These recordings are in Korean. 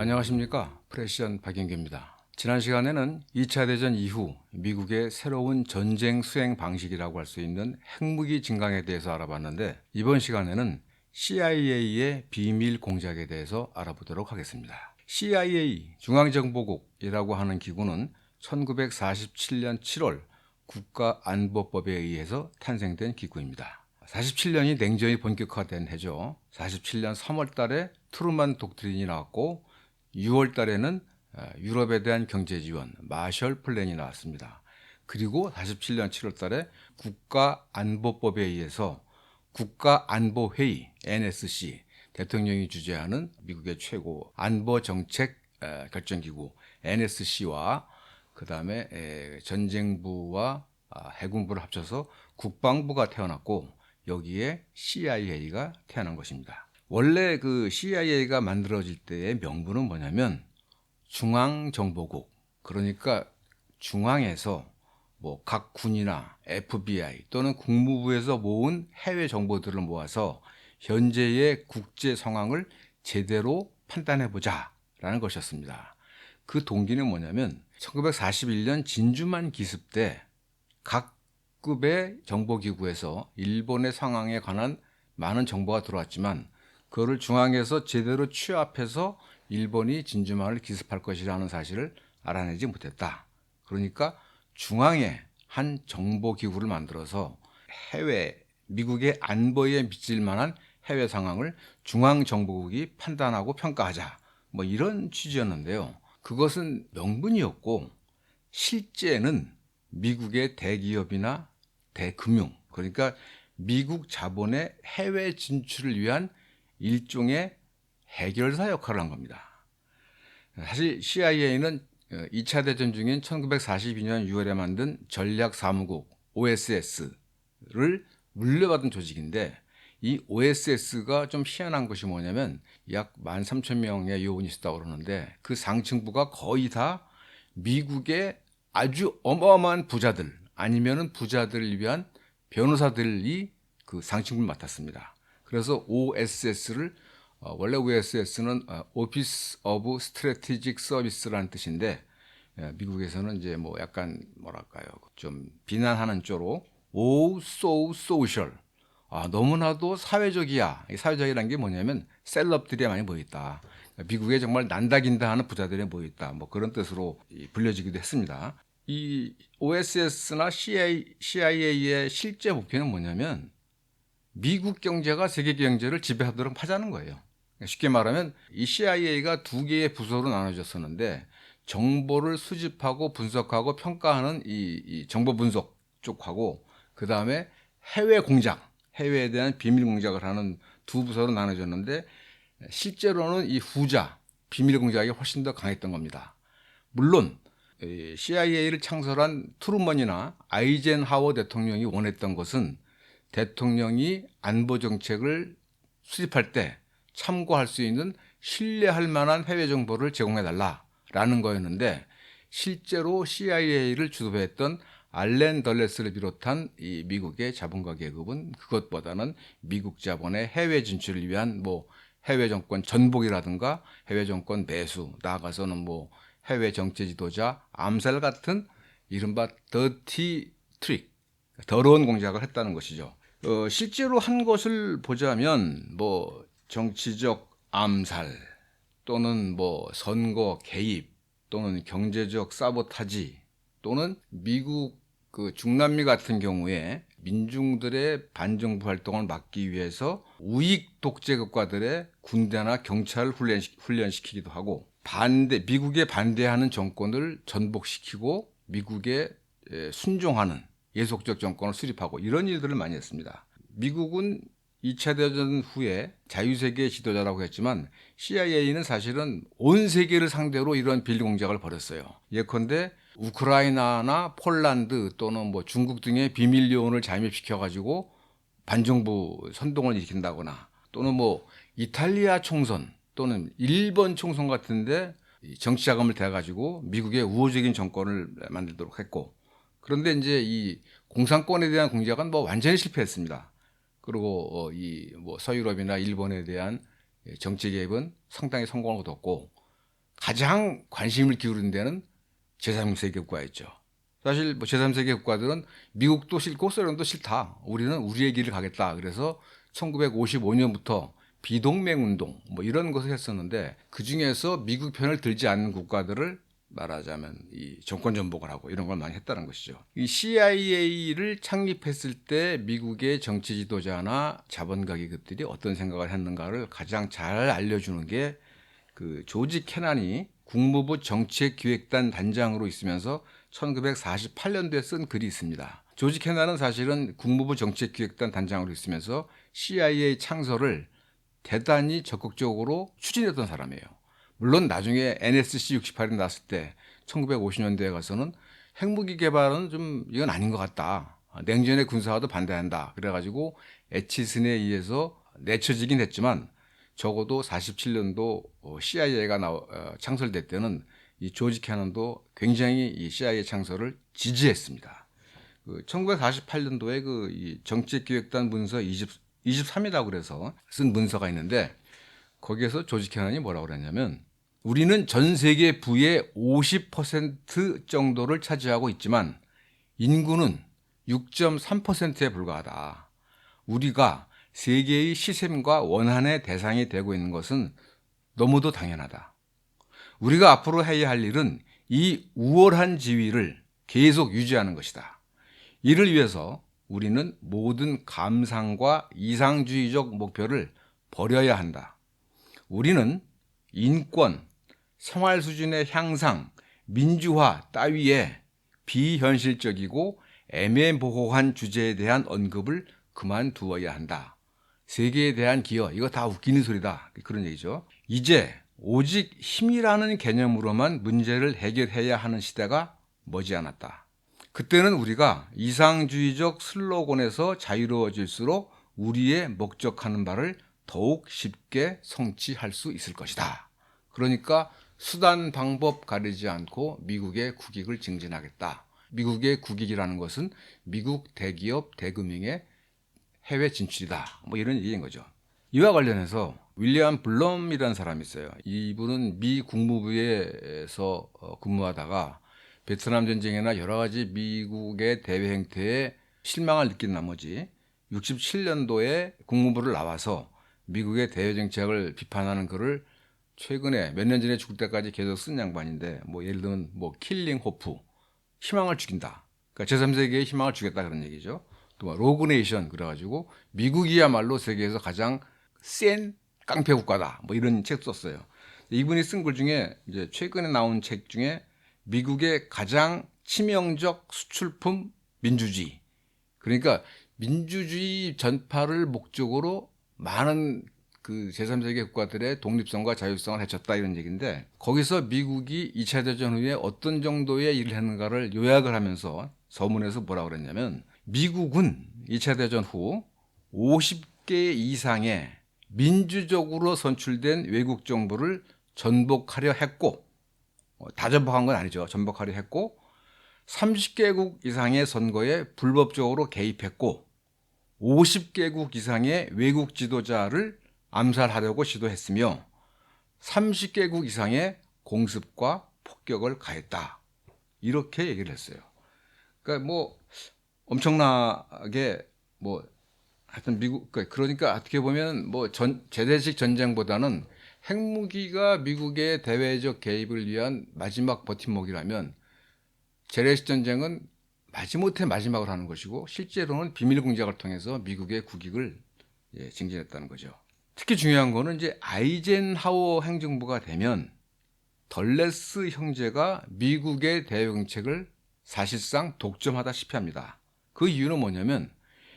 안녕하십니까. 프레시안 박영규입니다. 지난 시간에는 2차 대전 이후 미국의 새로운 전쟁 수행 방식이라고 할 수 있는 핵무기 증강에 대해서 알아봤는데, 이번 시간에는 CIA의 비밀 공작에 대해서 알아보도록 하겠습니다. CIA 중앙정보국이라고 하는 기구는 1947년 7월 국가안보법에 의해서 탄생된 기구입니다. 47년이 냉전이 본격화된 해죠. 47년 3월 달에 트루만 독트린이 나왔고, 6월 달에는 유럽에 대한 경제 지원 마셜 플랜이 나왔습니다. 그리고 47년 7월 달에 국가안보법에 의해서 국가안보회의 NSC, 대통령이 주재하는 미국의 최고 안보정책 결정기구 NSC와 그 다음에 전쟁부와 해군부를 합쳐서 국방부가 태어났고, 여기에 CIA가 태어난 것입니다. 원래 그 CIA가 만들어질 때의 명분은 뭐냐면 중앙정보국, 그러니까 중앙에서 뭐 각 군이나 FBI 또는 국무부에서 모은 해외 정보들을 모아서 현재의 국제 상황을 제대로 판단해 보자라는 것이었습니다. 그 동기는 뭐냐면 1941년 진주만 기습 때 각급의 정보기구에서 일본의 상황에 관한 많은 정보가 들어왔지만, 그거를 중앙에서 제대로 취합해서 일본이 진주만을 기습할 것이라는 사실을 알아내지 못했다. 그러니까 중앙에 한 정보기구를 만들어서 미국의 안보에 미칠 만한 해외 상황을 중앙정보국이 판단하고 평가하자, 뭐 이런 취지였는데요. 그것은 명분이었고, 실제는 미국의 대기업이나 대금융, 그러니까 미국 자본의 해외 진출을 위한 일종의 해결사 역할을 한 겁니다. 사실 CIA는 2차 대전 중인 1942년 6월에 만든 전략사무국 OSS를 물려받은 조직인데, 이 OSS가 좀 희한한 것이 뭐냐면 약 13,000명의 요원이 있었다고 그러는데, 그 상층부가 거의 다 미국의 아주 어마어마한 부자들 아니면은 부자들을 위한 변호사들이 그 상층부를 맡았습니다. 그래서 OSS를 원래 OSS는 Office of Strategic Service라는 뜻인데, 미국에서는 이제 뭐 약간 뭐랄까요, 좀 비난하는 쪽으로 Oh so social, 너무나도 사회적이야. 이 사회적이라는 게 뭐냐면 셀럽들이 많이 모여있다, 미국에 정말 난다긴다 하는 부자들이 모여있다, 뭐 그런 뜻으로 불려지기도 했습니다. 이 OSS나 CIA의 실제 목표는 뭐냐면 미국 경제가 세계 경제를 지배하도록 하자는 거예요. 쉽게 말하면 이 CIA가 두 개의 부서로 나눠졌었는데, 정보를 수집하고 분석하고 평가하는 이 정보 분석 쪽하고, 그 다음에 해외 공작, 해외에 대한 비밀 공작을 하는 두 부서로 나눠졌는데, 실제로는 이 후자, 비밀 공작이 훨씬 더 강했던 겁니다. 물론 CIA를 창설한 트루먼이나 아이젠하워 대통령이 원했던 것은 대통령이 안보 정책을 수립할 때 참고할 수 있는 신뢰할 만한 해외 정보를 제공해 달라라는 거였는데, 실제로 CIA를 주도했던 알렌 덜레스를 비롯한 이 미국의 자본가 계급은 그것보다는 미국 자본의 해외 진출을 위한 뭐 해외 정권 전복이라든가 해외 정권 매수, 나아가서는 뭐 해외 정치 지도자 암살 같은 이른바 더티 트릭, 더러운 공작을 했다는 것이죠. 실제로 한 것을 보자면 뭐 정치적 암살 또는 뭐 선거 개입 또는 경제적 사보타지, 또는 미국 그 중남미 같은 경우에 민중들의 반정부 활동을 막기 위해서 우익 독재 국가들의 군대나 경찰을 훈련시키기도 하고, 미국에 반대하는 정권을 전복시키고 미국에 순종하는 예속적 정권을 수립하고, 이런 일들을 많이 했습니다. 미국은 2차 대전 후에 자유세계의 지도자라고 했지만 CIA는 사실은 온 세계를 상대로 이런 비밀 공작을 벌였어요. 예컨대 우크라이나나 폴란드 또는 뭐 중국 등의 비밀 요원을 잠입시켜 가지고 반정부 선동을 일으킨다거나, 또는 뭐 이탈리아 총선 또는 일본 총선 같은데 정치 자금을 대 가지고 미국의 우호적인 정권을 만들도록 했고, 그런데 이제 이 공산권에 대한 공작은 뭐 완전히 실패했습니다. 그리고 이 뭐 서유럽이나 일본에 대한 정치 개입은 상당히 성공을 거뒀고, 가장 관심을 기울인 데는 제3세계 국가였죠. 사실 뭐 제3세계 국가들은 미국도 싫고 소련도 싫다. 우리는 우리의 길을 가겠다. 그래서 1955년부터 비동맹 운동 뭐 이런 것을 했었는데, 그중에서 미국 편을 들지 않는 국가들을 말하자면 이 정권 전복을 하고 이런 걸 많이 했다는 것이죠. 이 CIA를 창립했을 때 미국의 정치 지도자나 자본가 기업들이 어떤 생각을 했는가를 가장 잘 알려주는 게 그 조지 캐난이 국무부 정책기획단 단장으로 있으면서 1948년도에 쓴 글이 있습니다. 조지 캐난은 사실은 국무부 정책기획단 단장으로 있으면서 CIA 창설을 대단히 적극적으로 추진했던 사람이에요. 물론 나중에 NSC 68이 나왔을 때 1950년대에 가서는 핵무기 개발은 좀 이건 아닌 것 같다. 냉전의 군사화도 반대한다. 그래가지고 에치슨에 의해서 내쳐지긴 했지만 적어도 47년도 CIA가 창설될 때는 이 조지 캐넌도 굉장히 이 CIA 창설을 지지했습니다. 1948년도에 이 정책기획단 문서 23이라고 그래서 쓴 문서가 있는데, 거기에서 조지 캐넌이 뭐라고 그랬냐면, 우리는 전 세계 부의 50% 정도를 차지하고 있지만 인구는 6.3%에 불과하다. 우리가 세계의 시샘과 원한의 대상이 되고 있는 것은 너무도 당연하다. 우리가 앞으로 해야 할 일은 이 우월한 지위를 계속 유지하는 것이다. 이를 위해서 우리는 모든 감상과 이상주의적 목표를 버려야 한다. 우리는 인권, 생활 수준의 향상, 민주화 따위의 비현실적이고 애매모호한 주제에 대한 언급을 그만두어야 한다. 세계에 대한 기여, 이거 다 웃기는 소리다. 그런 얘기죠. 이제 오직 힘이라는 개념으로만 문제를 해결해야 하는 시대가 머지않았다. 그때는 우리가 이상주의적 슬로건에서 자유로워질수록 우리의 목적하는 바를 더욱 쉽게 성취할 수 있을 것이다. 그러니까 수단 방법 가리지 않고 미국의 국익을 증진하겠다. 미국의 국익이라는 것은 미국 대기업 대금융의 해외 진출이다. 뭐 이런 얘기인 거죠. 이와 관련해서 윌리엄 블럼이라는 사람이 있어요. 이분은 미 국무부에서 근무하다가 베트남 전쟁이나 여러 가지 미국의 대외 행태에 실망을 느낀 나머지 67년도에 국무부를 나와서 미국의 대외 정책을 비판하는 글을 최근에 몇 년 전에 죽을 때까지 계속 쓴 양반인데, 뭐 예를 들면 뭐 킬링 호프, 희망을 죽인다. 그러니까 제3세계에 희망을 주겠다 그런 얘기죠. 또 로그네이션 그래가지고 미국이야말로 세계에서 가장 센 깡패 국가다. 뭐 이런 책 썼어요. 이분이 쓴 글 중에 이제 최근에 나온 책 중에 미국의 가장 치명적 수출품 민주주의. 그러니까 민주주의 전파를 목적으로 많은 그 제3세계 국가들의 독립성과 자율성을 해쳤다 이런 얘기인데, 거기서 미국이 2차 대전 후에 어떤 정도의 일을 했는가를 요약을 하면서 서문에서 뭐라고 그랬냐면, 미국은 2차 대전 후 50개 이상의 민주적으로 선출된 외국 정부를 전복하려 했고, 다 전복한 건 아니죠. 전복하려 했고, 30개국 이상의 선거에 불법적으로 개입했고, 50개국 이상의 외국 지도자를 암살하려고 시도했으며 30개국 이상의 공습과 폭격을 가했다. 이렇게 얘기를 했어요. 그러니까 뭐 엄청나게 뭐 하여튼 미국, 그러니까 어떻게 보면 뭐 제대식 전쟁보다는 핵무기가 미국의 대외적 개입을 위한 마지막 버팀목이라면, 재래식 전쟁은 마지못해 마지막으로 하는 것이고 실제로는 비밀 공작을 통해서 미국의 국익을 증진했다는 거죠. 특히 중요한 거는 이제 아이젠하워 행정부가 되면 덜레스 형제가 미국의 대외 정책을 사실상 독점하다시피 합니다. 그 이유는 뭐냐면,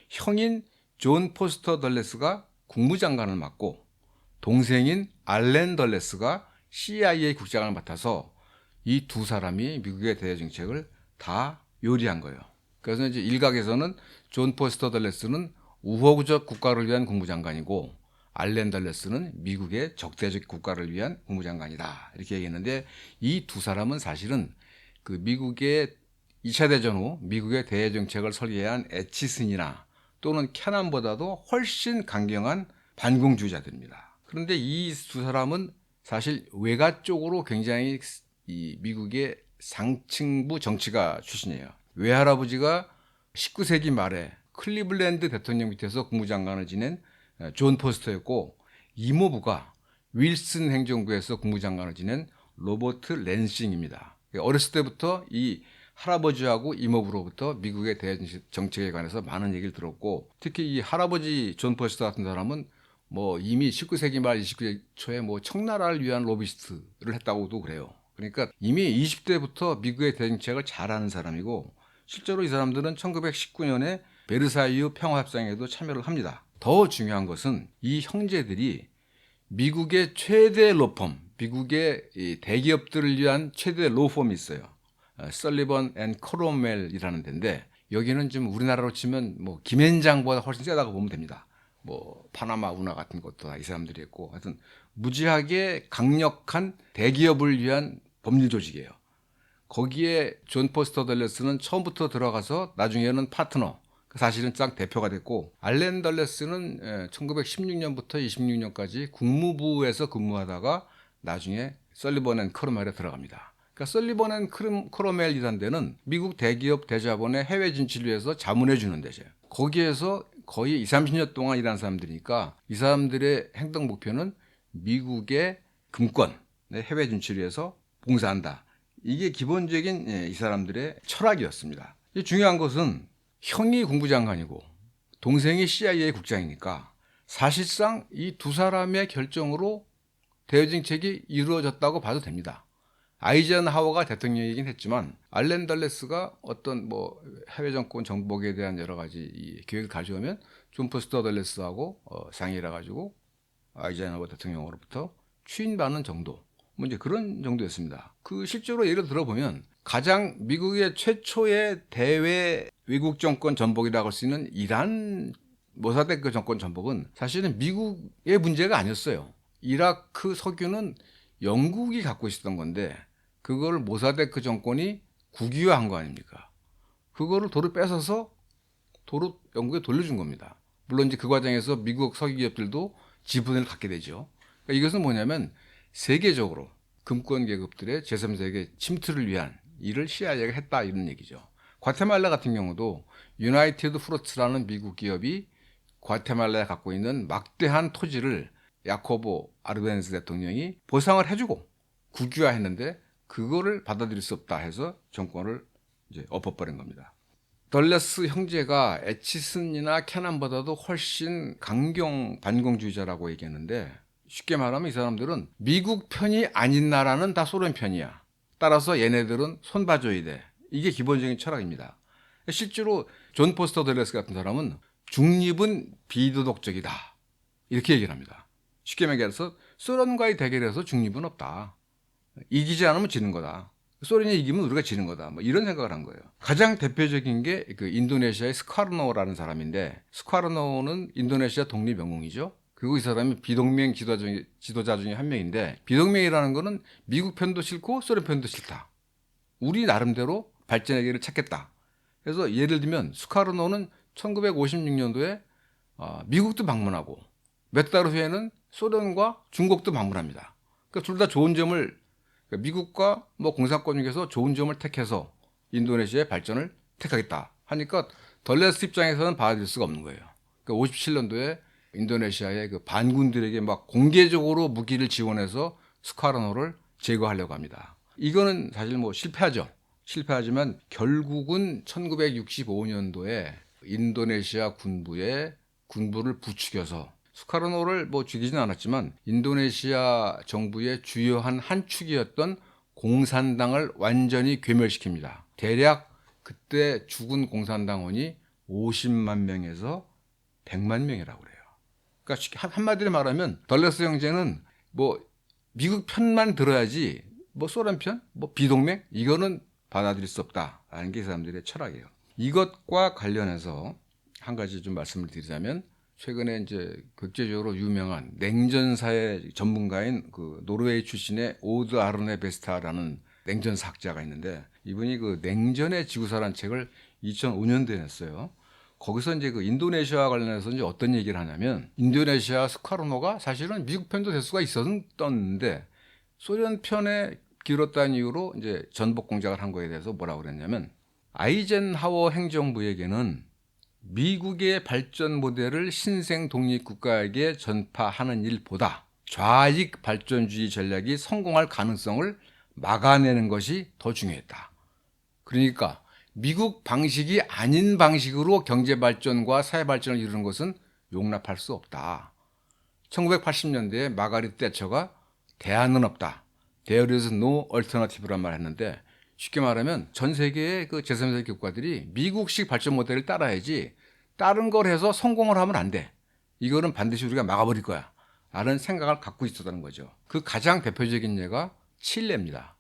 형인 존 포스터 덜레스가 국무장관을 맡고 동생인 알렌 덜레스가 CIA 국장을 맡아서 이 두 사람이 미국의 대외 정책을 다 요리한 거예요. 그래서 이제 일각에서는 존 포스터 덜레스는 우호적 국가를 위한 국무장관이고 알렌 덜레스는 미국의 적대적 국가를 위한 국무장관이다 이렇게 얘기했는데, 이 두 사람은 사실은 그 미국의 2차 대전 후 미국의 대외 정책을 설계한 에치슨이나 또는 캐난보다도 훨씬 강경한 반공주의자들입니다. 그런데 이 두 사람은 사실 외가 쪽으로 굉장히 이 미국의 상층부 정치가 출신이에요. 외할아버지가 19세기 말에 클리블랜드 대통령 밑에서 국무장관을 지낸 존 포스터였고, 이모부가 윌슨 행정부에서 국무장관을 지낸 로버트 랜싱입니다. 어렸을 때부터 이 할아버지하고 이모부로부터 미국의 대정책에 관해서 많은 얘기를 들었고, 특히 이 할아버지 존 포스터 같은 사람은 뭐 이미 19세기 말 20세기 초에 뭐 청나라를 위한 로비스트를 했다고도 그래요. 그러니까 이미 20대부터 미국의 대정책을 잘 아는 사람이고, 실제로 이 사람들은 1919년에 베르사유 평화협상에도 참여를 합니다. 더 중요한 것은 이 형제들이 미국의 최대 로펌, 미국의 이 대기업들을 위한 최대 로펌이 있어요. 설리번 앤 크로멜이라는 데인데, 여기는 좀 우리나라로 치면 뭐 김앤장보다 훨씬 세다고 보면 됩니다. 뭐 파나마 운하 같은 것도 다 이 사람들이 했고, 하여튼 무지하게 강력한 대기업을 위한 법률 조직이에요. 거기에 존 포스터 덜레스는 처음부터 들어가서 나중에는 파트너, 사실은 딱 대표가 됐고, 알렌 덜레스는 1916년부터 26년까지 국무부에서 근무하다가 나중에 설리번 앤 크로멜에 들어갑니다. 그러니까 설리번 앤 크로멜이라는 데는 미국 대기업 대자본의 해외 진출을 위해서 자문해 주는 데죠. 거기에서 거의 20, 30년 동안 일한 사람들이니까 이 사람들의 행동 목표는 미국의 금권, 해외 진출을 위해서 봉사한다. 이게 기본적인 이 사람들의 철학이었습니다. 중요한 것은 형이 국무장관이고 동생이 CIA 국장이니까 사실상 이 두 사람의 결정으로 대외정책이 이루어졌다고 봐도 됩니다. 아이젠하워가 대통령이긴 했지만 알렌 덜레스가 어떤 뭐 해외 정권 정복에 대한 여러 가지 이 계획을 가져오면 존 포스터 덜레스하고 상의를 해가지고 아이젠하워 대통령으로부터 추인받는 정도, 뭐 이제 그런 정도였습니다. 그 실제로 예를 들어보면 가장 미국의 최초의 대외 외국 정권 전복이라고 할 수 있는 이란 모사데크 정권 전복은 사실은 미국의 문제가 아니었어요. 이라크 석유는 영국이 갖고 있었던 건데 그걸 모사데크 정권이 국유화한 거 아닙니까? 그거를 도로 뺏어서 도로 영국에 돌려준 겁니다. 물론 이제 그 과정에서 미국 석유 기업들도 지분을 갖게 되죠. 그러니까 이것은 뭐냐면 세계적으로 금권 계급들의 제3세계 침투를 위한 일을 CIA가 했다, 이런 얘기죠. 과테말라 같은 경우도 유나이티드 프루츠라는 미국 기업이 과테말라에 갖고 있는 막대한 토지를 야코보 아르벤스 대통령이 보상을 해주고 국유화했는데 그거를 받아들일 수 없다 해서 정권을 이제 엎어버린 겁니다. 덜레스 형제가 애치슨이나 캐난보다도 훨씬 강경 반공주의자라고 얘기했는데, 쉽게 말하면 이 사람들은 미국 편이 아닌 나라는 다 소련 편이야. 따라서 얘네들은 손봐줘야 돼. 이게 기본적인 철학입니다. 실제로 존 포스터 덜레스 같은 사람은 중립은 비도덕적이다, 이렇게 얘기를 합니다. 쉽게 말해서 소련과의 대결에서 중립은 없다. 이기지 않으면 지는 거다. 소련이 이기면 우리가 지는 거다. 뭐 이런 생각을 한 거예요. 가장 대표적인 게 그 인도네시아의 스카르노라는 사람인데, 스카르노는 인도네시아 독립 영웅이죠. 그리고 이 사람이 비동맹 지도자 중에 한 명인데, 비동맹이라는 거는 미국 편도 싫고 소련 편도 싫다. 우리 나름대로 발전의 길을 찾겠다. 그래서 예를 들면 스카르노는 1956년도에 미국도 방문하고 몇 달 후에는 소련과 중국도 방문합니다. 그러니까 둘 다 좋은 점을, 미국과 뭐 공산권 중에서 좋은 점을 택해서 인도네시아의 발전을 택하겠다 하니까 덜레스 입장에서는 받아들일 수가 없는 거예요. 그러니까 57년도에 인도네시아의 그 반군들에게 막 공개적으로 무기를 지원해서 스카르노를 제거하려고 합니다. 이거는 사실 뭐 실패하지만 결국은 1965년도에 인도네시아 군부를 부추겨서 스카르노를 뭐 죽이진 않았지만 인도네시아 정부의 주요한 한 축이었던 공산당을 완전히 괴멸시킵니다. 대략 그때 죽은 공산당원이 50만 명에서 100만 명이라고 그래요. 그러니까 한마디로 말하면 덜레스 형제는 뭐 미국 편만 들어야지 뭐 소련 편, 뭐 비동맹, 이거는 받아들일 수 없다라는 게 이 사람들의 철학이에요. 이것과 관련해서 한 가지 좀 말씀을 드리자면, 최근에 이제 국제적으로 유명한 냉전사의 전문가인 그 노르웨이 출신의 오드 아르네 베스타라는 냉전사 학자가 있는데, 이분이 그 냉전의 지구사라는 책을 2005년도에 냈어요. 거기서 이제 그 인도네시아와 관련해서 이제 어떤 얘기를 하냐면, 인도네시아 스카르노가 사실은 미국 편도 될 수가 있었는데 소련 편에 길었다는 이유로 이제 전복 공작을 한 거에 대해서 뭐라고 그랬냐면, 아이젠하워 행정부에게는 미국의 발전 모델을 신생 독립 국가에게 전파하는 일보다 좌익 발전주의 전략이 성공할 가능성을 막아내는 것이 더 중요했다. 그러니까 미국 방식이 아닌 방식으로 경제 발전과 사회 발전을 이루는 것은 용납할 수 없다. 1980년대에 마가릿 대처가 대안은 없다. There is no alternative란 말을 했는데, 쉽게 말하면 전 세계의 그 제3세계 국가들이 미국식 발전 모델을 따라야지 다른 걸 해서 성공을 하면 안 돼. 이거는 반드시 우리가 막아버릴 거야. 라는 생각을 갖고 있었다는 거죠. 그 가장 대표적인 예가 칠레입니다.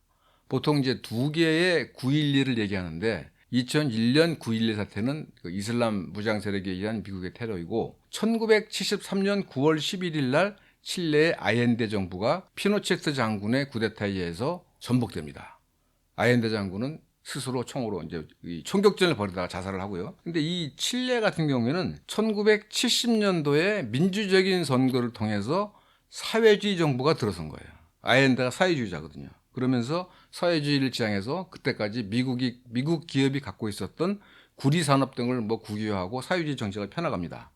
보통 이제 두 개의 9.11을 얘기하는데, 2001년 9.11 사태는 그 이슬람 무장 세력에 의한 미국의 테러이고, 1973년 9월 11일 날 칠레의 아옌데 정부가 피노체트 장군의 쿠데타에 의해서 전복됩니다. 아옌데 장군은 스스로 총으로 이제 총격전을 벌이다가 자살을 하고요. 근데 이 칠레 같은 경우에는 1970년도에 민주적인 선거를 통해서 사회주의 정부가 들어선 거예요. 아옌데가 사회주의자거든요. 그러면서 사회주의를 지향해서 그때까지 미국 기업이 갖고 있었던 구리 산업 등을 뭐 국유화하고 사회주의 정책을 펴나갑니다.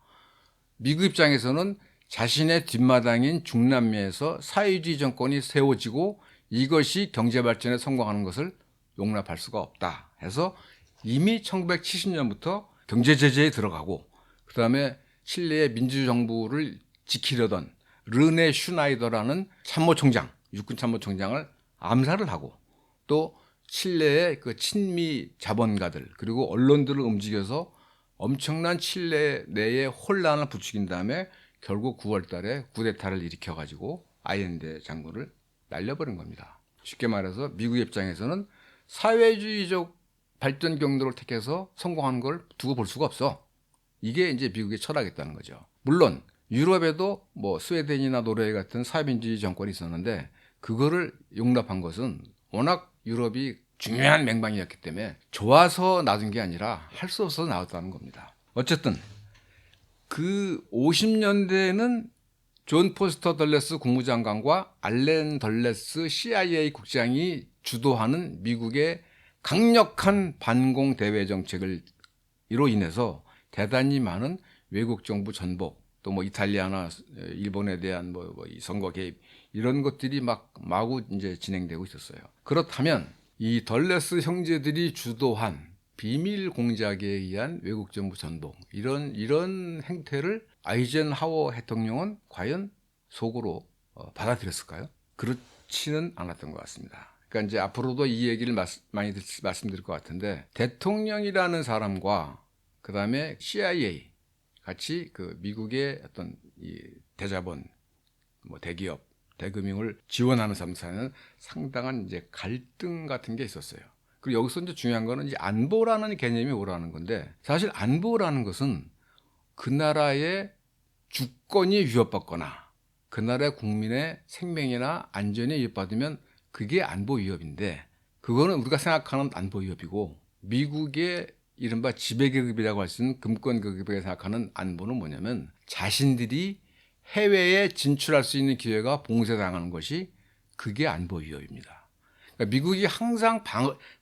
미국 입장에서는 자신의 뒷마당인 중남미에서 사회주의 정권이 세워지고 이것이 경제 발전에 성공하는 것을 용납할 수가 없다 해서 이미 1970년부터 경제 제재에 들어가고, 그다음에 칠레의 민주정부를 지키려던 르네 슈나이더라는 참모총장, 육군 참모총장을 암살을 하고, 또 칠레의 그 친미 자본가들 그리고 언론들을 움직여서 엄청난 칠레 내에 혼란을 부추긴 다음에 결국 9월 달에 쿠데타를 일으켜가지고 아옌데 장군을 날려버린 겁니다. 쉽게 말해서 미국 입장에서는 사회주의적 발전 경로를 택해서 성공한 걸 두고 볼 수가 없어. 이게 이제 미국의 철학이었다는 거죠. 물론 유럽에도 뭐 스웨덴이나 노르웨이 같은 사회민주주의 정권이 있었는데, 그거를 용납한 것은 워낙 유럽이 중요한 맹방이었기 때문에 좋아서 놔둔 게 아니라 할 수 없어서 나왔다는 겁니다. 어쨌든 그 50년대에는 존 포스터 덜레스 국무장관과 알렌 덜레스 CIA 국장이 주도하는 미국의 강력한 반공 대외 정책을 이로 인해서 대단히 많은 외국 정부 전복, 또 뭐 이탈리아나 일본에 대한 이 선거 개입, 이런 것들이 마구 이제 진행되고 있었어요. 그렇다면 이 덜레스 형제들이 주도한 비밀 공작에 의한 외국 정부 전복, 이런 행태를 아이젠하워 대통령은 과연 속으로 받아들였을까요? 그렇지는 않았던 것 같습니다. 그러니까 이제 앞으로도 이 얘기를 많이 말씀드릴 것 같은데, 대통령이라는 사람과 그 다음에 CIA 같이 그 미국의 어떤 이 대자본, 뭐 대기업, 대금융을 지원하는 사람 사이에는 상당한 이제 갈등 같은 게 있었어요. 그리고 여기서 이제 중요한 거는 이제 안보라는 개념이 오라는 건데, 사실 안보라는 것은 그 나라의 주권이 위협받거나 그 나라의 국민의 생명이나 안전이 위협받으면 그게 안보 위협인데, 그거는 우리가 생각하는 안보 위협이고, 미국의 이른바 지배계급이라고 할 수 있는 금권계급에 생각하는 안보는 뭐냐면, 자신들이 해외에 진출할 수 있는 기회가 봉쇄당하는 것이 그게 안보 위협입니다. 그러니까 미국이 항상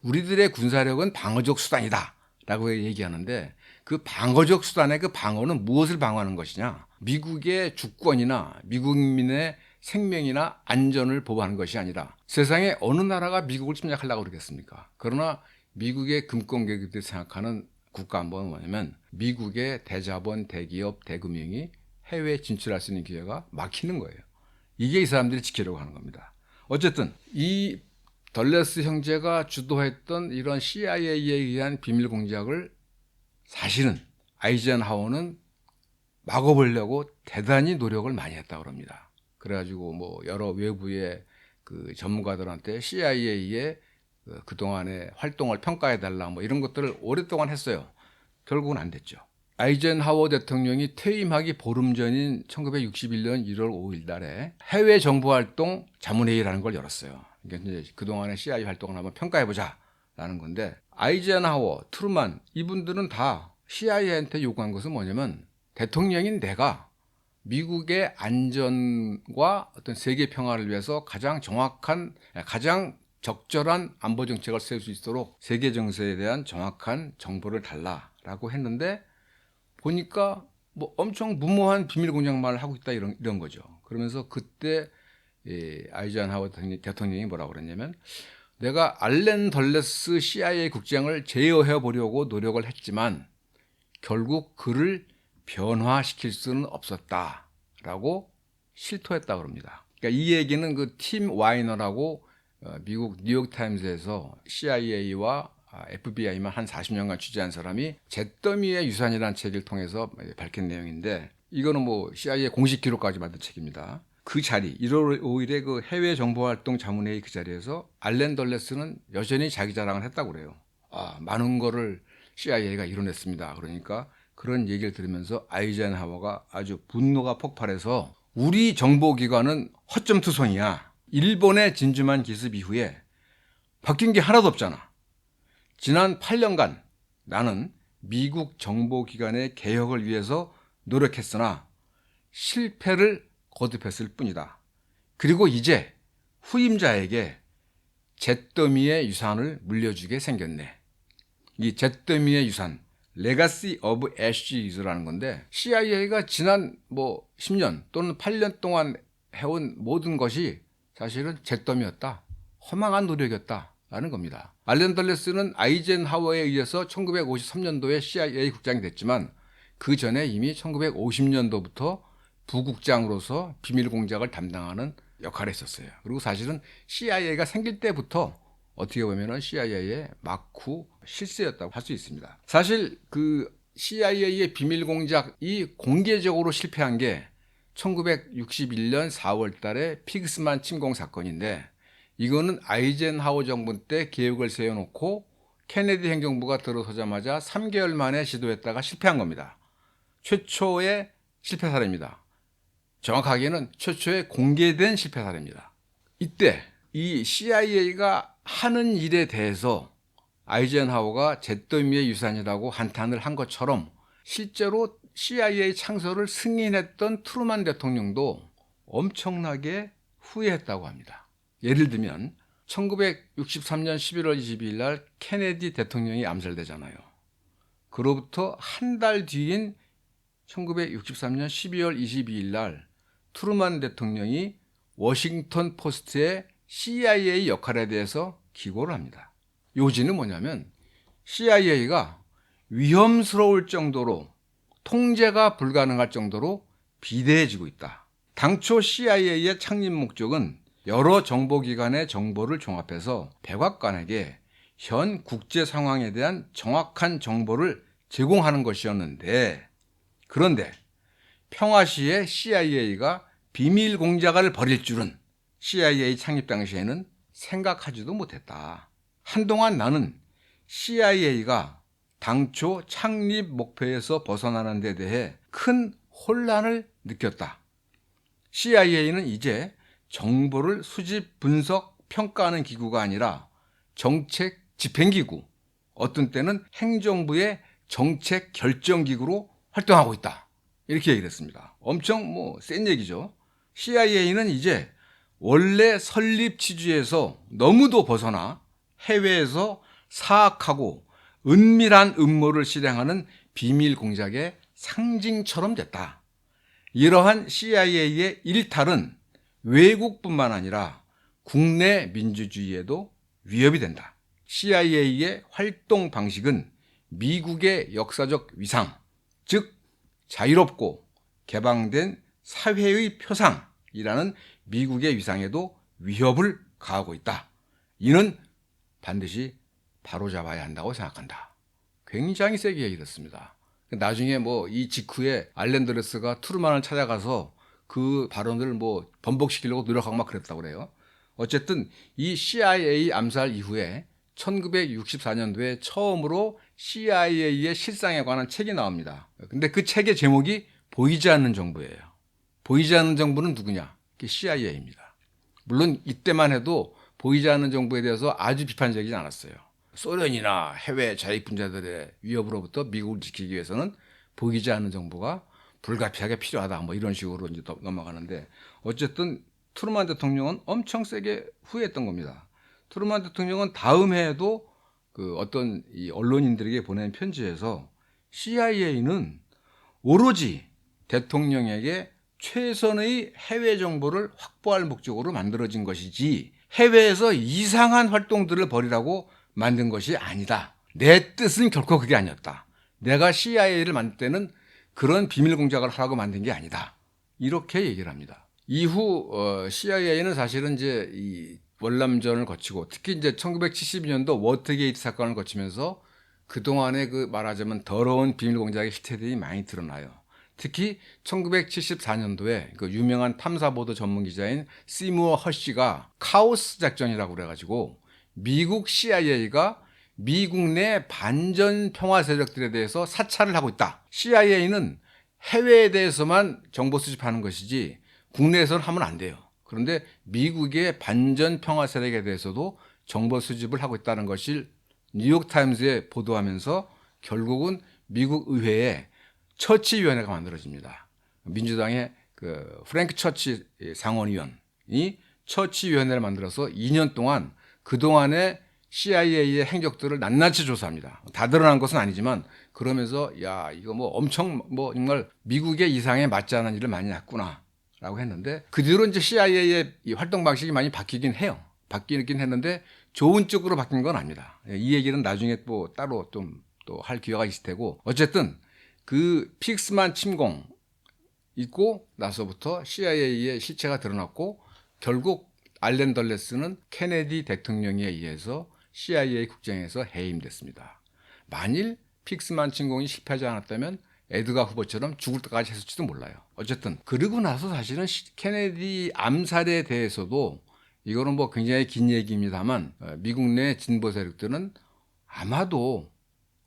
우리들의 군사력은 방어적 수단이다 라고 얘기하는데, 그 방어적 수단의 그 방어는 무엇을 방어하는 것이냐, 미국의 주권이나 미국민의 생명이나 안전을 보호하는 것이 아니라, 세상에 어느 나라가 미국을 침략하려고 그러겠습니까? 그러나 미국의 금권계급들이 생각하는 국가안보는 뭐냐면, 미국의 대자본, 대기업, 대금융이 해외에 진출할 수 있는 기회가 막히는 거예요. 이게 이 사람들이 지키려고 하는 겁니다. 어쨌든 이 덜레스 형제가 주도했던 이런 CIA에 의한 비밀 공작을 사실은 아이젠하워는 막아보려고 대단히 노력을 많이 했다고 합니다. 그래가지고 뭐 여러 외부의 그 전문가들한테 CIA의 그동안의 활동을 평가해달라 뭐 이런 것들을 오랫동안 했어요. 결국은 안 됐죠. 아이젠하워 대통령이 퇴임하기 보름 전인 1961년 1월 5일 날에 해외 정보활동 자문회의라는 걸 열었어요. 그러니까 이제 그동안의 CIA 활동을 한번 평가해보자라는 건데, 아이젠하워, 트루만, 이분들은 다 CIA한테 요구한 것은 뭐냐면, 대통령인 내가 미국의 안전과 어떤 세계 평화를 위해서 가장 정확한, 가장 적절한 안보 정책을 세울 수 있도록 세계 정세에 대한 정확한 정보를 달라라고 했는데 보니까 뭐 엄청 무모한 비밀 공작만을 하고 있다 이런 거죠. 그러면서 그때 아이젠하워 대통령이 뭐라고 그랬냐면 내가 알렌 덜레스 CIA 국장을 제어해 보려고 노력을 했지만 결국 그를 변화시킬 수는 없었다라고 실토했다고 합니다. 그러니까 이 얘기는 그 팀 와이너라고 미국 뉴욕타임즈에서 CIA와 FBI만 한 40년간 취재한 사람이 잿더미의 유산이라는 책을 통해서 밝힌 내용인데 이거는 뭐 CIA 공식 기록까지 만든 책입니다. 그 자리 1월 5일에 그 해외 정보활동 자문회의 그 자리에서 알렌 덜레스는 여전히 자기 자랑을 했다고 그래요. 많은 거를 CIA가 이뤄냈습니다. 그러니까 그런 얘기를 들으면서 아이젠하워가 아주 분노가 폭발해서 우리 정보기관은 허점투성이야. 일본의 진주만 기습 이후에 바뀐 게 하나도 없잖아. 지난 8년간 나는 미국 정보기관의 개혁을 위해서 노력했으나 실패를 거듭했을 뿐이다. 그리고 이제 후임자에게 잿더미의 유산을 물려주게 생겼네. 이 잿더미의 유산, Legacy of Ashes라는 건데 CIA가 지난 10년 또는 8년 동안 해온 모든 것이 사실은 잿더미였다. 허망한 노력이었다라는 겁니다. 알렌 덜레스는 아이젠하워에 의해서 1953년도에 CIA 국장이 됐지만 그 전에 이미 1950년도부터 부국장으로서 비밀 공작을 담당하는 역할을 했었어요. 그리고 사실은 CIA가 생길 때부터 어떻게 보면은 CIA의 막후 실세였다고 할 수 있습니다. 사실 그 CIA의 비밀 공작이 공개적으로 실패한 게 1961년 4월 달에 피그스만 침공 사건인데 이거는 아이젠하워 정부 때 계획을 세워놓고 케네디 행정부가 들어서자마자 3개월 만에 시도했다가 실패한 겁니다. 최초의 실패 사례입니다. 정확하게는 최초의 공개된 실패 사례입니다. 이때 이 CIA가 하는 일에 대해서 아이젠하워가 잿더미의 유산이라고 한탄을 한 것처럼 실제로 CIA 창설을 승인했던 트루만 대통령도 엄청나게 후회했다고 합니다. 예를 들면 1963년 11월 22일 날 케네디 대통령이 암살되잖아요. 그로부터 한 달 뒤인 1963년 12월 22일 날 트루만 대통령이 워싱턴 포스트의 CIA 역할에 대해서 기고를 합니다. 요지는 뭐냐면 CIA가 위험스러울 정도로 통제가 불가능할 정도로 비대해지고 있다. 당초 CIA의 창립 목적은 여러 정보기관의 정보를 종합해서 백악관에게 현 국제 상황에 대한 정확한 정보를 제공하는 것이었는데 그런데 평화 시에 CIA가 비밀 공작을 벌일 줄은 CIA 창립 당시에는 생각하지도 못했다. 한동안 나는 CIA가 당초 창립 목표에서 벗어나는 데 대해 큰 혼란을 느꼈다. CIA는 이제 정보를 수집, 분석, 평가하는 기구가 아니라 정책 집행기구, 어떤 때는 행정부의 정책 결정기구로 활동하고 있다. 이렇게 얘기를 했습니다. 엄청 센 얘기죠. CIA는 이제 원래 설립 취지에서 너무도 벗어나 해외에서 사악하고 은밀한 음모를 실행하는 비밀 공작의 상징처럼 됐다. 이러한 CIA의 일탈은 외국뿐만 아니라 국내 민주주의에도 위협이 된다. CIA의 활동 방식은 미국의 역사적 위상, 즉 자유롭고 개방된 사회의 표상이라는 미국의 위상에도 위협을 가하고 있다. 이는 반드시 바로잡아야 한다고 생각한다. 굉장히 세게 얘기했습니다. 나중에 이 직후에 알렌 덜레스가 트루만을 찾아가서 그 발언을 번복시키려고 노력하고 막 그랬다고 그래요. 어쨌든 이 CIA 암살 이후에 1964년도에 처음으로 CIA의 실상에 관한 책이 나옵니다. 근데 그 책의 제목이 보이지 않는 정부예요. 보이지 않는 정부는 누구냐? 그게 CIA입니다. 물론 이때만 해도 보이지 않는 정부에 대해서 아주 비판적이지 않았어요. 소련이나 해외 자익분자들의 위협으로부터 미국을 지키기 위해서는 보이지 않는 정부가 불가피하게 필요하다. 뭐 이런 식으로 이제 넘어가는데 어쨌든 트루먼 대통령은 엄청 세게 후회했던 겁니다. 트루먼 대통령은 다음 해에도 그 어떤 이 언론인들에게 보낸 편지에서 CIA는 오로지 대통령에게 최선의 해외 정보를 확보할 목적으로 만들어진 것이지 해외에서 이상한 활동들을 벌이라고 만든 것이 아니다. 내 뜻은 결코 그게 아니었다. 내가 CIA를 만들 때는 그런 비밀 공작을 하라고 만든 게 아니다. 이렇게 얘기를 합니다. 이후 CIA는 사실은 이제 이 월남전을 거치고 특히 이제 1972년도 워터게이트 사건을 거치면서 그동안의 그 말하자면 더러운 비밀 공작의 실태들이 많이 드러나요. 특히 1974년도에 그 유명한 탐사보도 전문 기자인 시무어 허쉬가 카오스 작전이라고 그래가지고 미국 CIA가 미국 내 반전 평화 세력들에 대해서 사찰을 하고 있다. CIA는 해외에 대해서만 정보 수집하는 것이지 국내에서는 하면 안 돼요. 그런데 미국의 반전 평화 세력에 대해서도 정보 수집을 하고 있다는 것을 뉴욕타임즈에 보도하면서 결국은 미국 의회에 처치위원회가 만들어집니다. 민주당의 그 프랭크 처치 상원의원이 처치위원회를 만들어서 2년 동안 그동안의 CIA의 행적들을 낱낱이 조사합니다. 다 드러난 것은 아니지만 그러면서 야 이거 뭐 엄청 뭐 정말 미국의 이상에 맞지 않은 일을 많이 했구나라고 했는데 그 뒤로 이제 CIA의 이 활동 방식이 많이 바뀌긴 해요. 바뀌긴 했는데 좋은 쪽으로 바뀐 건 아닙니다. 이 얘기는 나중에 또 따로 좀 또 할 기회가 있을 테고 어쨌든 그 픽스만 침공 있고 나서부터 CIA의 실체가 드러났고 결국 알렌 덜레스는 케네디 대통령에 의해서 CIA 국장에서 해임됐습니다. 만일 픽스만 침공이 실패하지 않았다면 에드가 후보처럼 죽을 때까지 했을지도 몰라요. 어쨌든 그러고 나서 사실은 케네디 암살에 대해서도 이거는 뭐 굉장히 긴 얘기입니다만 미국 내 진보 세력들은 아마도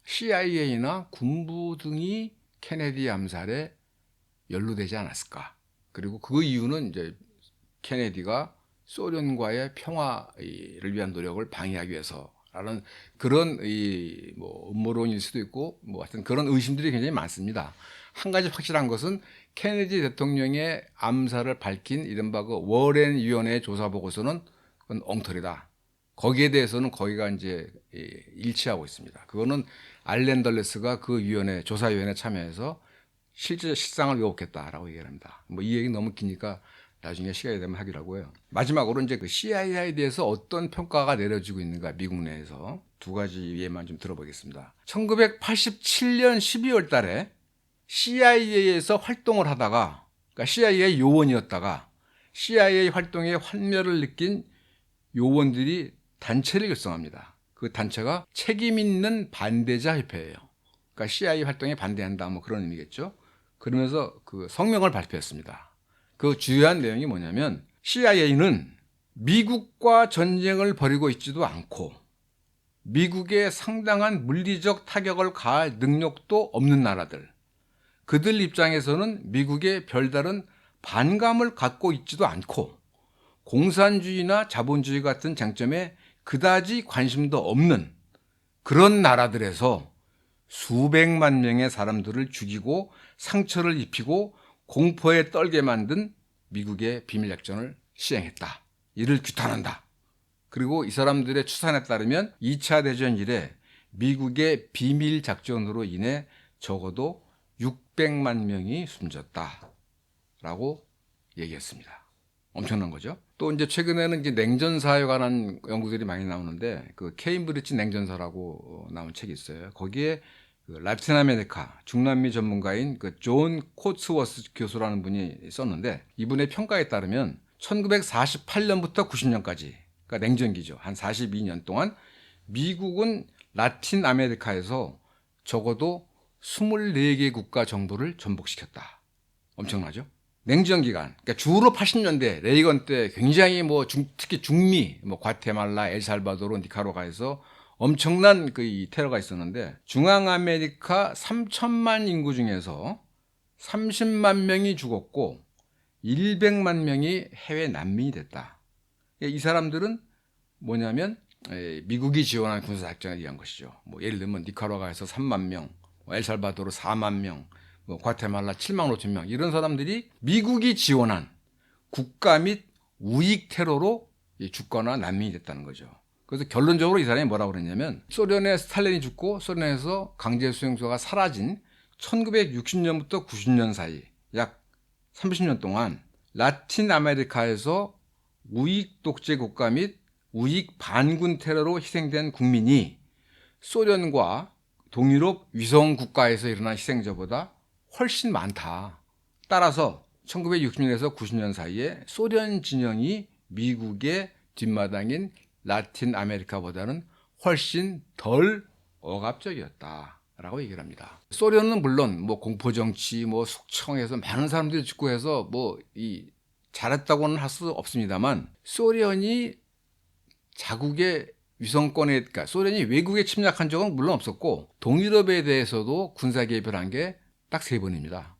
CIA나 군부 등이 케네디 암살에 연루되지 않았을까. 그리고 그 이유는 이제 케네디가 소련과의 평화를 위한 노력을 방해하기 위해서라는 그런 이 뭐 음모론일 수도 있고 뭐 하여튼 그런 의심들이 굉장히 많습니다. 한 가지 확실한 것은 케네디 대통령의 암살을 밝힌 이른바 그 워렌 위원회의 조사 보고서는 그건 엉터리다. 거기에 대해서는 거기가 이제 일치하고 있습니다. 그거는 알렌 덜레스가 그 위원회 조사위원회 참여해서 실제 실상을 왜곡했다라고 얘기를 합니다. 뭐 이 얘기 너무 기니까 나중에 시간이 되면 하기로 하고요. 마지막으로 이제 그 CIA에 대해서 어떤 평가가 내려지고 있는가 미국 내에서 두 가지 예만 좀 들어보겠습니다. 1987년 12월 달에 CIA에서 활동을 하다가 그러니까 CIA 요원이었다가 CIA 활동에 환멸을 느낀 요원들이 단체를 결성합니다. 그 단체가 책임 있는 반대자 협회예요. 그러니까 CIA 활동에 반대한다 뭐 그런 의미겠죠. 그러면서 그 성명을 발표했습니다. 그 주요한 내용이 뭐냐면 CIA는 미국과 전쟁을 벌이고 있지도 않고 미국에 상당한 물리적 타격을 가할 능력도 없는 나라들 그들 입장에서는 미국에 별다른 반감을 갖고 있지도 않고 공산주의나 자본주의 같은 쟁점에 그다지 관심도 없는 그런 나라들에서 수백만 명의 사람들을 죽이고 상처를 입히고 공포에 떨게 만든 미국의 비밀작전을 시행했다. 이를 규탄한다. 그리고 이 사람들의 추산에 따르면 2차 대전 이래 미국의 비밀작전으로 인해 적어도 600만 명이 숨졌다라고 얘기했습니다. 엄청난 거죠. 또 이제 최근에는 이제 냉전사에 관한 연구들이 많이 나오는데 그 케임브리지 냉전사라고 나온 책이 있어요. 거기에 그 라틴 아메리카 중남미 전문가인 그 존 코츠워스 교수라는 분이 썼는데 이분의 평가에 따르면 1948년부터 90년까지 그러니까 냉전기죠. 한 42년 동안 미국은 라틴 아메리카에서 적어도 24개 국가 정부를 전복시켰다. 엄청나죠? 냉전 기간, 그러니까 주로 80년대 레이건 때 굉장히 뭐 특히 중미, 뭐 과테말라, 엘살바도르, 니카라과에서 엄청난 그 이 테러가 있었는데 중앙아메리카 3천만 인구 중에서 30만 명이 죽었고 100만 명이 해외 난민이 됐다. 이 사람들은 뭐냐면 미국이 지원한 군사작전에 의한 것이죠. 뭐 예를 들면 니카라과에서 3만 명, 엘살바도르 4만 명, 뭐 과테말라 7만 5천 명 이런 사람들이 미국이 지원한 국가 및 우익 테러로 죽거나 난민이 됐다는 거죠. 그래서 결론적으로 이 사람이 뭐라고 그랬냐면 소련의 스탈린이 죽고 소련에서 강제 수용소가 사라진 1960년부터 90년 사이 약 30년 동안 라틴 아메리카에서 우익 독재 국가 및 우익 반군 테러로 희생된 국민이 소련과 동유럽 위성 국가에서 일어난 희생자보다 훨씬 많다. 따라서 1960년에서 90년 사이에 소련 진영이 미국의 뒷마당인 라틴 아메리카보다는 훨씬 덜 억압적이었다라고 얘기를 합니다. 소련은 물론 뭐 공포정치, 뭐 숙청해서 많은 사람들이 죽고 해서 뭐 잘했다고는 할 수 없습니다만 소련이 자국의 위성권에, 그러니까 소련이 외국에 침략한 적은 물론 없었고 동유럽에 대해서도 군사 개입을 한 게 딱 3번입니다.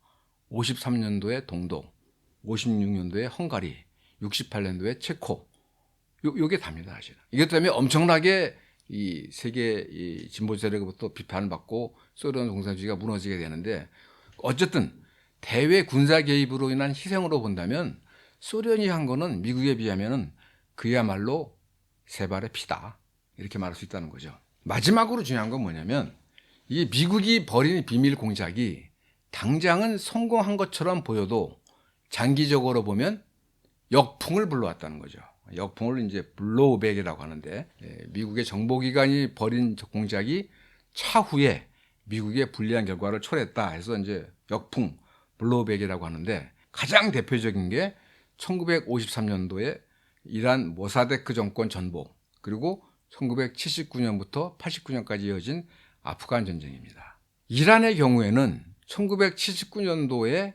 53년도에 동독, 56년도에 헝가리, 68년도에 체코. 요게 답니다, 사실은. 이것 때문에 엄청나게 이 세계 이 진보 세력으로부터 비판을 받고 소련 공산주의가 무너지게 되는데 어쨌든 대외 군사 개입으로 인한 희생으로 본다면 소련이 한 거는 미국에 비하면은 그야말로 세 발의 피다. 이렇게 말할 수 있다는 거죠. 마지막으로 중요한 건 뭐냐면 이 미국이 벌인 비밀 공작이 당장은 성공한 것처럼 보여도 장기적으로 보면 역풍을 불러왔다는 거죠. 역풍을 이제 블로우백이라고 하는데 미국의 정보기관이 벌인 공작이 차후에 미국의 불리한 결과를 초래했다 해서 이제 역풍 블로우백이라고 하는데 가장 대표적인 게 1953년도에 이란 모사데크 정권 전복 그리고 1979년부터 89년까지 이어진 아프간 전쟁입니다. 이란의 경우에는 1979년도에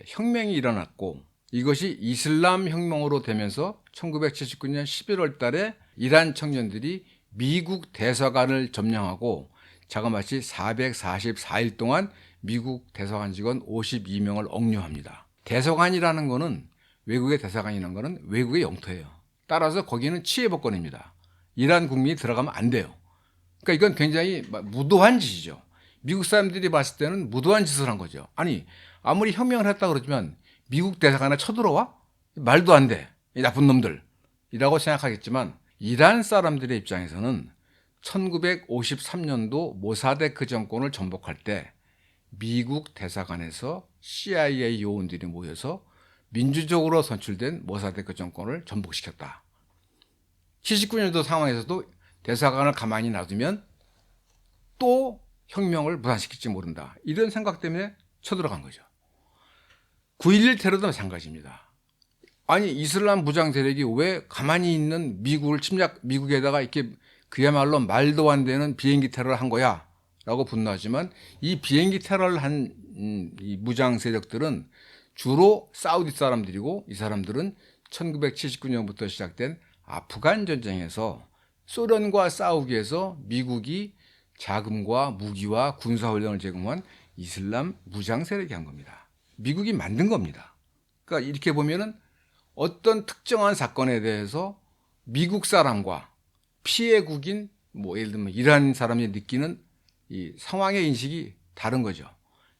혁명이 일어났고 이것이 이슬람 혁명으로 되면서 1979년 11월 달에 이란 청년들이 미국 대사관을 점령하고 자그마치 444일 동안 미국 대사관 직원 52명을 억류합니다. 대사관이라는 거는 외국의 대사관이라는 거는 외국의 영토예요. 따라서 거기는 치해복권입니다. 이란 국민이 들어가면 안 돼요. 그러니까 이건 굉장히 무도한 짓이죠. 미국 사람들이 봤을 때는 무도한 짓을 한 거죠. 아니 아무리 혁명을 했다 그러지만 미국 대사관에 쳐들어와? 말도 안 돼. 이 나쁜 놈들. 이라고 생각하겠지만 이란 사람들의 입장에서는 1953년도 모사데크 정권을 전복할 때 미국 대사관에서 CIA 요원들이 모여서 민주적으로 선출된 모사데크 정권을 전복시켰다. 79년도 상황에서도 대사관을 가만히 놔두면 또 혁명을 무산시킬지 모른다. 이런 생각 때문에 쳐들어간 거죠. 9.11 테러도 마찬가지입니다. 아니 이슬람 무장 세력이 왜 가만히 있는 미국에다가 이렇게 그야말로 말도 안 되는 비행기 테러를 한 거야 라고 분노하지만 이 비행기 테러를 한 이 무장 세력들은 주로 사우디 사람들이고 이 사람들은 1979년부터 시작된 아프간 전쟁에서 소련과 싸우기 위해서 미국이 자금과 무기와 군사훈련을 제공한 이슬람 무장 세력이 한 겁니다. 미국이 만든 겁니다. 그러니까 이렇게 보면은 어떤 특정한 사건에 대해서 미국 사람과 피해국인 뭐 예를 들면 이란 사람이 느끼는 이 상황의 인식이 다른 거죠.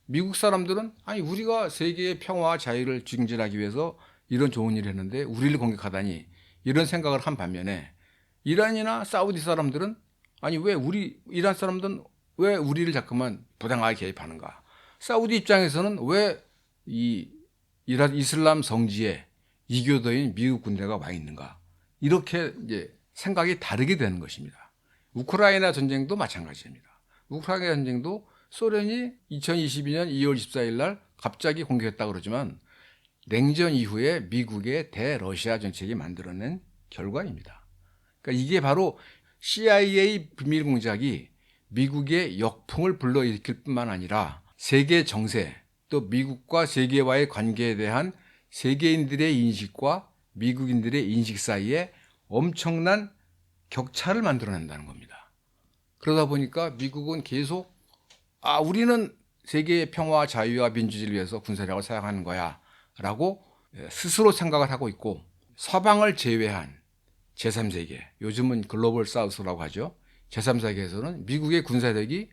미국 사람들은 아니 우리가 세계의 평화와 자유를 증진하기 위해서 이런 좋은 일을 했는데 우리를 공격하다니 이런 생각을 한 반면에 이란이나 사우디 사람들은 아니 왜 이란 사람들은 왜 우리를 자꾸만 부당하게 개입하는가? 사우디 입장에서는 왜 이 이슬람 성지에 이교도인 미국 군대가 와 있는가? 이렇게 이제 생각이 다르게 되는 것입니다. 우크라이나 전쟁도 마찬가지입니다. 우크라이나 전쟁도 소련이 2022년 2월 24일 날 갑자기 공격했다고 그러지만 냉전 이후에 미국의 대러시아 정책이 만들어낸 결과입니다. 그러니까 이게 바로 CIA 비밀 공작이 미국의 역풍을 불러일으킬 뿐만 아니라 세계 정세 또 미국과 세계와의 관계에 대한 세계인들의 인식과 미국인들의 인식 사이에 엄청난 격차를 만들어낸다는 겁니다. 그러다 보니까 미국은 계속 우리는 세계의 평화와 자유와 민주주의를 위해서 군사력을 사용하는 거야 라고 스스로 생각을 하고 있고 서방을 제외한 제3세계, 요즘은 글로벌 사우스라고 하죠. 제3세계에서는 미국의 군사력이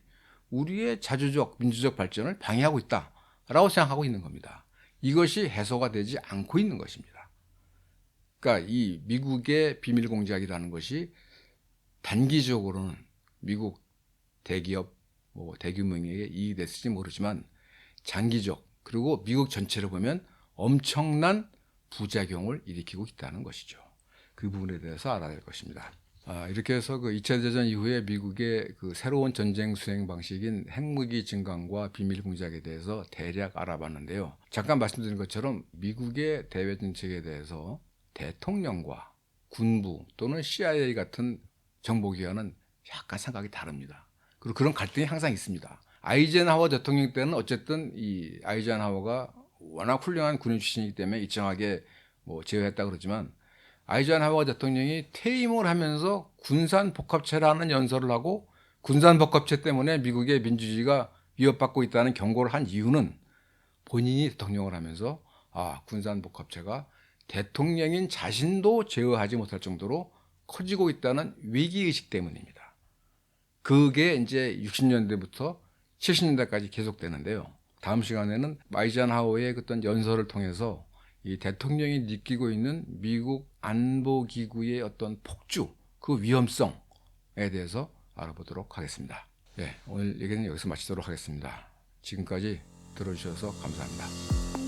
우리의 자주적 민주적 발전을 방해하고 있다 라고 생각하고 있는 겁니다. 이것이 해소가 되지 않고 있는 것입니다. 그러니까 이 미국의 비밀 공작이라는 것이 단기적으로는 미국 대기업, 대규모에게 이익이 됐을지 모르지만 장기적 그리고 미국 전체를 보면 엄청난 부작용을 일으키고 있다는 것이죠. 그 부분에 대해서 알아야 될 것입니다. 이렇게 해서 그 2차 대전 이후에 미국의 그 새로운 전쟁 수행 방식인 핵무기 증강과 비밀 공작에 대해서 대략 알아봤는데요. 잠깐 말씀드린 것처럼 미국의 대외 정책에 대해서 대통령과 군부 또는 CIA 같은 정보기관은 약간 생각이 다릅니다. 그리고 그런 갈등이 항상 있습니다. 아이젠하워 대통령 때는 어쨌든 이 아이젠하워가 워낙 훌륭한 군인 출신이기 때문에 일정하게 제어했다 그러지만 아이젠하워 대통령이 퇴임을 하면서 군산복합체라는 연설을 하고 군산복합체 때문에 미국의 민주주의가 위협받고 있다는 경고를 한 이유는 본인이 대통령을 하면서 군산복합체가 대통령인 자신도 제어하지 못할 정도로 커지고 있다는 위기의식 때문입니다. 그게 이제 60년대부터 70년대까지 계속되는데요. 다음 시간에는 아이젠하워의 어떤 연설을 통해서 이 대통령이 느끼고 있는 미국 안보기구의 어떤 폭주, 그 위험성에 대해서 알아보도록 하겠습니다. 오늘 얘기는 여기서 마치도록 하겠습니다. 지금까지 들어주셔서 감사합니다.